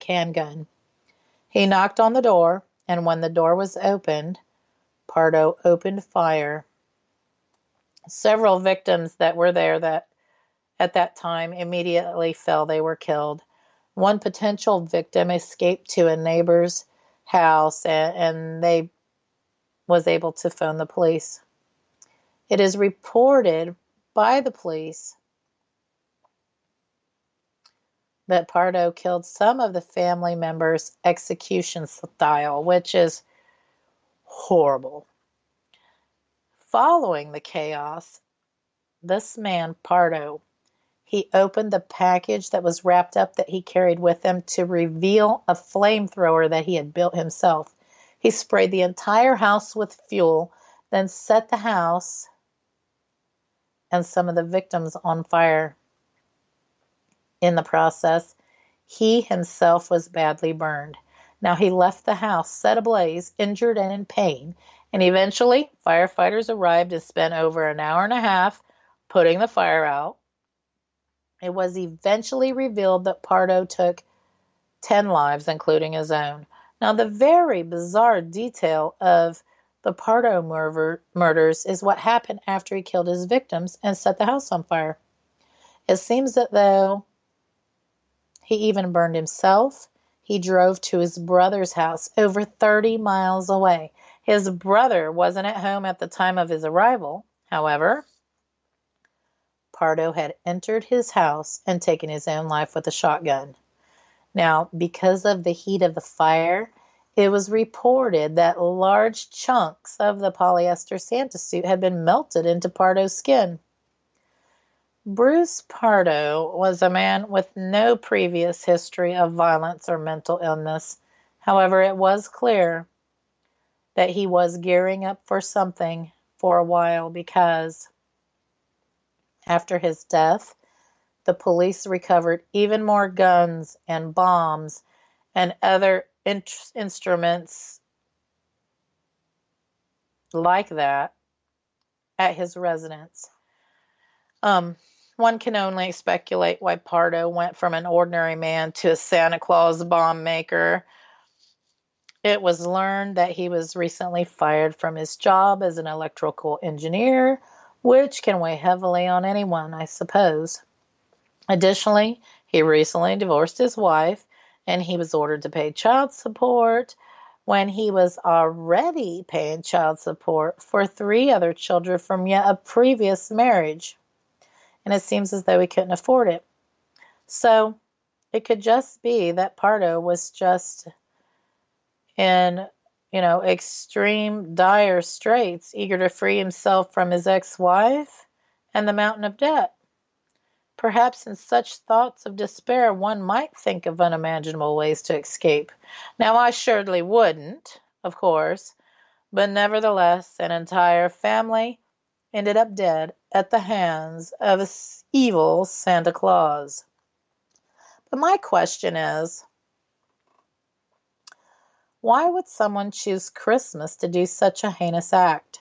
handgun. He knocked on the door, and when the door was opened, Pardo opened fire. Several victims that were there that at that time immediately fell. They were killed. One potential victim escaped to a neighbor's house, and they was able to phone the police. It is reported by the police that Pardo killed some of the family members execution style, which is horrible. Following the chaos, this man, Pardo, he opened the package that was wrapped up that he carried with him to reveal a flamethrower that he had built himself. He sprayed the entire house with fuel, then set the house and some of the victims on fire. In the process, he himself was badly burned. Now he left the house set ablaze, injured and in pain, and eventually firefighters arrived and spent over an hour and a half putting the fire out. It was eventually revealed that Pardo took 10 lives, including his own. Now, the very bizarre detail of the Pardo murders is what happened after he killed his victims and set the house on fire. It seems that though he even burned himself, he drove to his brother's house over 30 miles away. His brother wasn't at home at the time of his arrival. However, Pardo had entered his house and taken his own life with a shotgun. Now, because of the heat of the fire, it was reported that large chunks of the polyester Santa suit had been melted into Pardo's skin. Bruce Pardo was a man with no previous history of violence or mental illness. However, it was clear that he was gearing up for something for a while, because after his death, the police recovered even more guns and bombs and other instruments like that at his residence. One can only speculate why Pardo went from an ordinary man to a Santa Claus bomb maker. It was learned that he was recently fired from his job as an electrical engineer, which can weigh heavily on anyone, I suppose. Additionally, he recently divorced his wife, and he was ordered to pay child support when he was already paying child support for 3 other children from yet a previous marriage. And it seems as though he couldn't afford it. So it could just be that Pardo was just in, extreme dire straits, eager to free himself from his ex-wife and the mountain of debt. Perhaps in such thoughts of despair, one might think of unimaginable ways to escape. Now, I surely wouldn't, of course, but nevertheless, an entire family ended up dead at the hands of evil Santa Claus. But my question is, why would someone choose Christmas to do such a heinous act?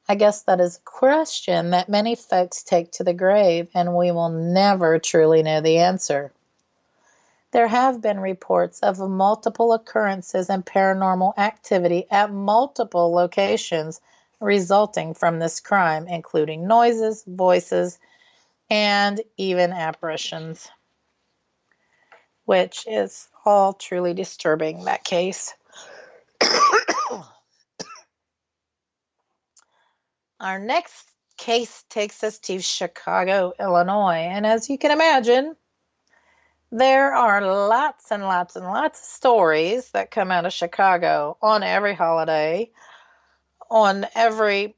I guess that is a question that many folks take to the grave, and we will never truly know the answer. There have been reports of multiple occurrences and paranormal activity at multiple locations resulting from this crime, including noises, voices, and even apparitions, which is all truly disturbing, that case. Our next case takes us to Chicago, Illinois, and as you can imagine, there are lots and lots and lots of stories that come out of Chicago on every holiday, on every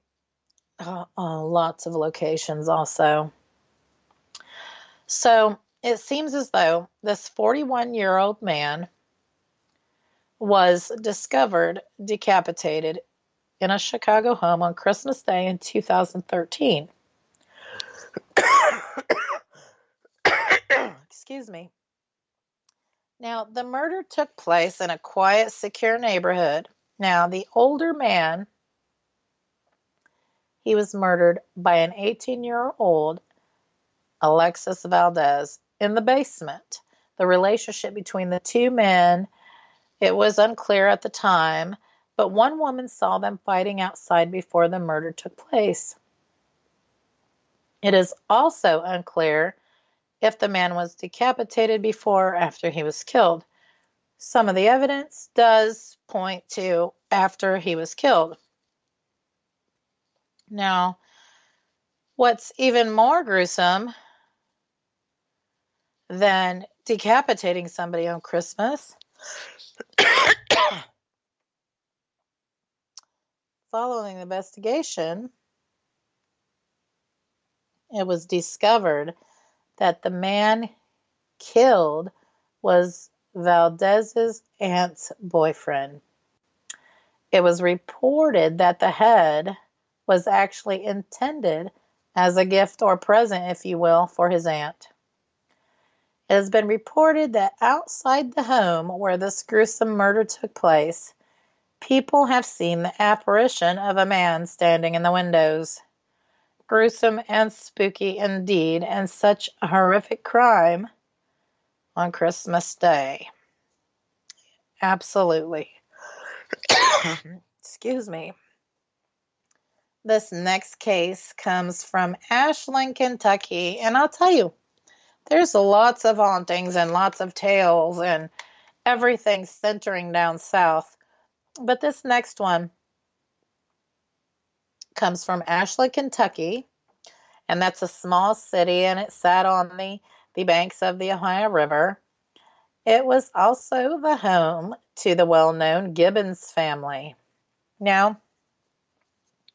lots of locations also. So it seems as though this 41-year-old man was discovered decapitated in a Chicago home on Christmas Day in 2013. Excuse me. Now, the murder took place in a quiet, secure neighborhood. Now, the older man, he was murdered by an 18-year-old Alexis Valdez in the basement. The relationship between the two men, it was unclear at the time, but one woman saw them fighting outside before the murder took place. It is also unclear if the man was decapitated before or after he was killed. Some of the evidence does point to after he was killed. Now, what's even more gruesome than decapitating somebody on Christmas, following the investigation, it was discovered that the man killed was Valdez's aunt's boyfriend. It was reported that the head was actually intended as a gift or present, if you will, for his aunt. It has been reported that outside the home where this gruesome murder took place, people have seen the apparition of a man standing in the windows. Gruesome and spooky indeed, and such a horrific crime on Christmas Day. Absolutely. Excuse me. This next case comes from Ashland, Kentucky, and I'll tell you, there's lots of hauntings and lots of tales and everything centering down south. But this next one comes from Ashland, Kentucky, and that's a small city, and it sat on the banks of the Ohio River. It was also the home to the well-known Gibbons family. Now,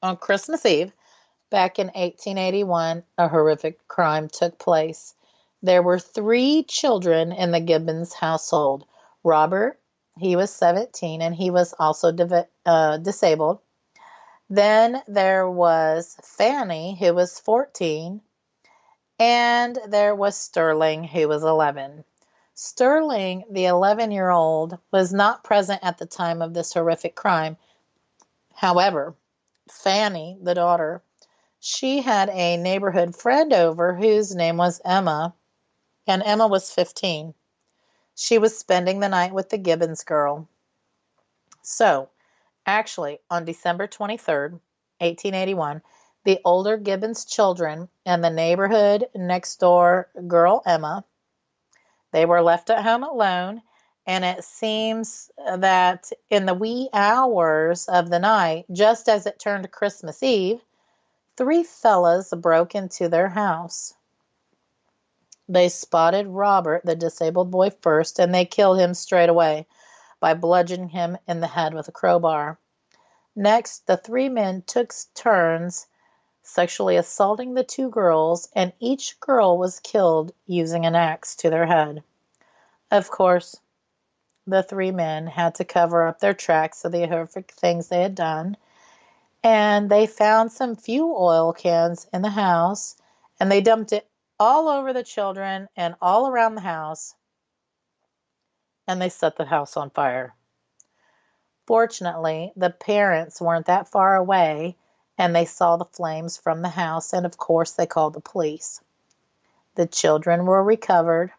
on Christmas Eve, back in 1881, a horrific crime took place. There were 3 children in the Gibbons household. Robert, he was 17, and he was also disabled. Then there was Fanny, who was 14, and there was Sterling, who was 11. Sterling, the 11-year-old, was not present at the time of this horrific crime. However, Fanny, the daughter, she had a neighborhood friend over whose name was Emma, and Emma was 15. She was spending the night with the Gibbons girl. So, actually, on December 23rd, 1881, the older Gibbons children and the neighborhood next door girl Emma, they were left at home alone, and it seems that in the wee hours of the night, just as it turned Christmas Eve, 3 fellas broke into their house. They spotted Robert, the disabled boy, first, and they killed him straight away by bludgeoning him in the head with a crowbar. Next, the 3 men took turns sexually assaulting the 2 girls, and each girl was killed using an axe to their head. Of course, the 3 men had to cover up their tracks of the horrific things they had done, and they found some fuel oil cans in the house, and they dumped it all over the children and all around the house, and they set the house on fire. Fortunately, the parents weren't that far away, and they saw the flames from the house, and of course they called the police. The children were recovered.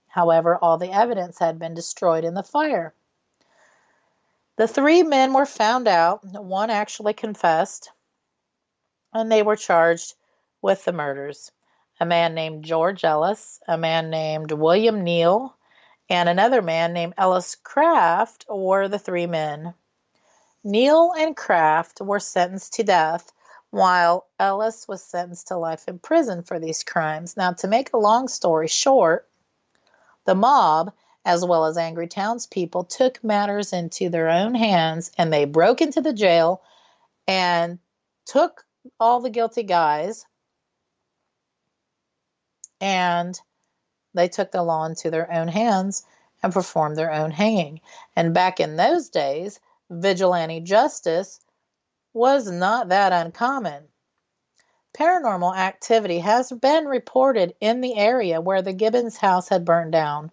However, all the evidence had been destroyed in the fire. The 3 men were found out. One actually confessed, and they were charged with the murders. A man named George Ellis, a man named William Neal, and another man named Ellis Craft were the 3 men. Neal and Craft were sentenced to death, while Ellis was sentenced to life in prison for these crimes. Now, to make a long story short, the mob, as well as angry townspeople, took matters into their own hands, and they broke into the jail and took all the guilty guys, and they took the law into their own hands and performed their own hanging. And back in those days, vigilante justice was not that uncommon. Paranormal activity has been reported in the area where the Gibbons house had burned down.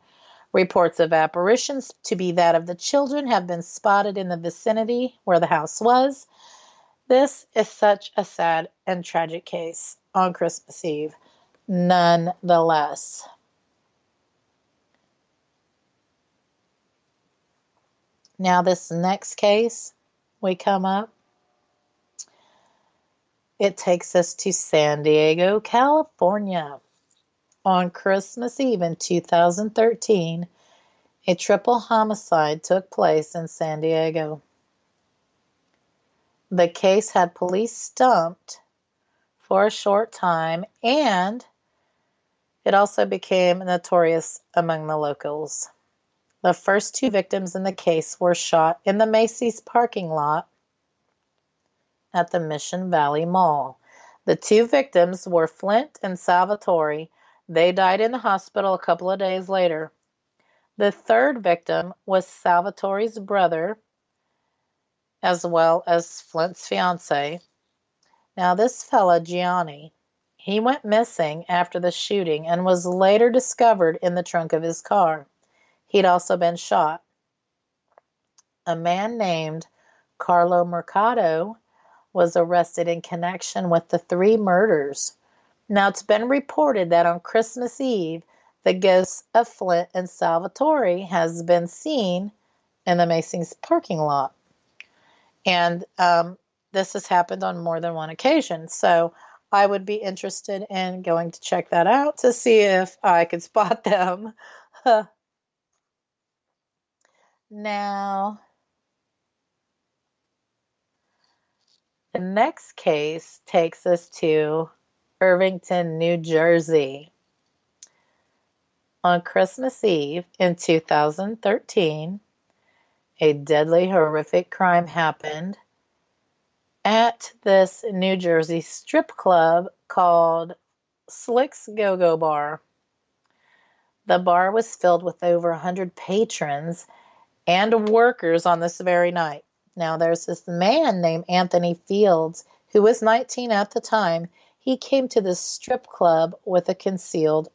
Reports of apparitions to be that of the children have been spotted in the vicinity where the house was. This is such a sad and tragic case on Christmas Eve, nonetheless. Now, this next case we come up, it takes us to San Diego, California. On Christmas Eve in 2013, a triple homicide took place in San Diego. The case had police stumped for a short time, and it also became notorious among the locals. The first two victims in the case were shot in the Macy's parking lot at the Mission Valley Mall. The two victims were Flint and Salvatore. They died in the hospital a couple of days later. The third victim was Salvatore's brother, as well as Flint's fiance. Now, this fella, Gianni, he went missing after the shooting and was later discovered in the trunk of his car. He'd also been shot. A man named Carlo Mercado was arrested in connection with the three murders. Now, it's been reported that on Christmas Eve, the ghosts of Flint and Salvatore has been seen in the Macy's parking lot. And this has happened on more than one occasion. So I would be interested in going to check that out to see if I could spot them. Now, the next case takes us to Irvington, New Jersey. On Christmas Eve in 2013, a deadly, horrific crime happened at this New Jersey strip club called Slick's Go-Go Bar. The bar was filled with over 100 patrons and workers on this very night. Now, there's this man named Anthony Fields, who was 19 at the time. He came to this strip club with a concealed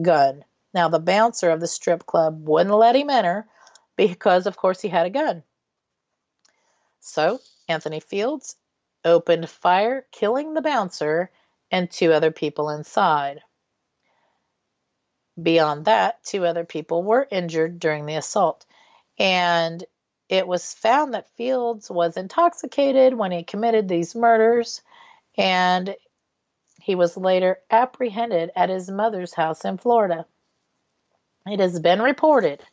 gun. Now, the bouncer of the strip club wouldn't let him enter because, of course, he had a gun. So, Anthony Fields opened fire, killing the bouncer and two other people inside. Beyond that, two other people were injured during the assault. And it was found that Fields was intoxicated when he committed these murders, and he was later apprehended at his mother's house in Florida. It has been reported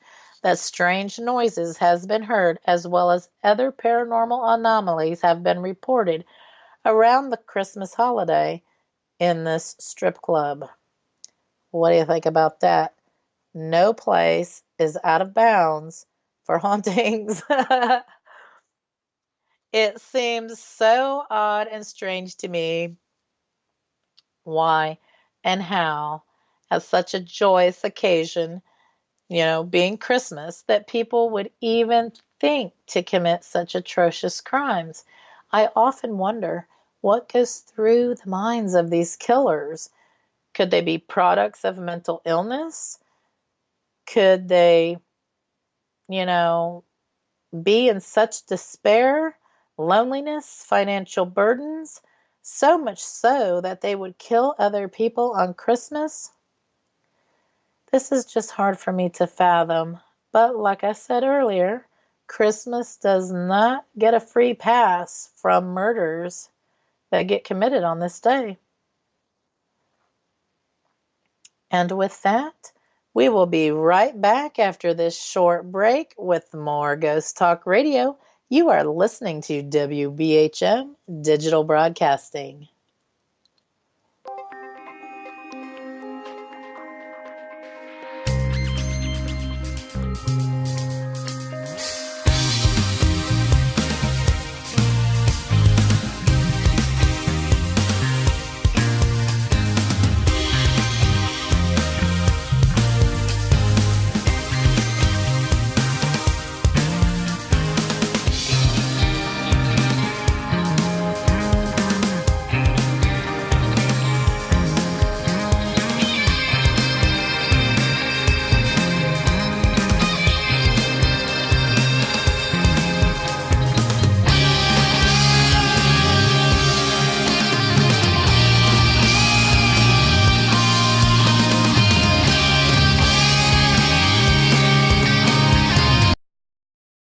that strange noises has been heard, as well as other paranormal anomalies have been reported around the Christmas holiday in this strip club. What do you think about that? No place is out of bounds for hauntings. It seems so odd and strange to me why and how, at such a joyous occasion, being Christmas, that people would even think to commit such atrocious crimes. I often wonder what goes through the minds of these killers. Could they be products of mental illness? Could they, be in such despair, loneliness, financial burdens, so much so that they would kill other people on Christmas? This is just hard for me to fathom. But like I said earlier, Christmas does not get a free pass from murders that get committed on this day. And with that, we will be right back after this short break with more Ghost Talk Radio. You are listening to WBHM Digital Broadcasting.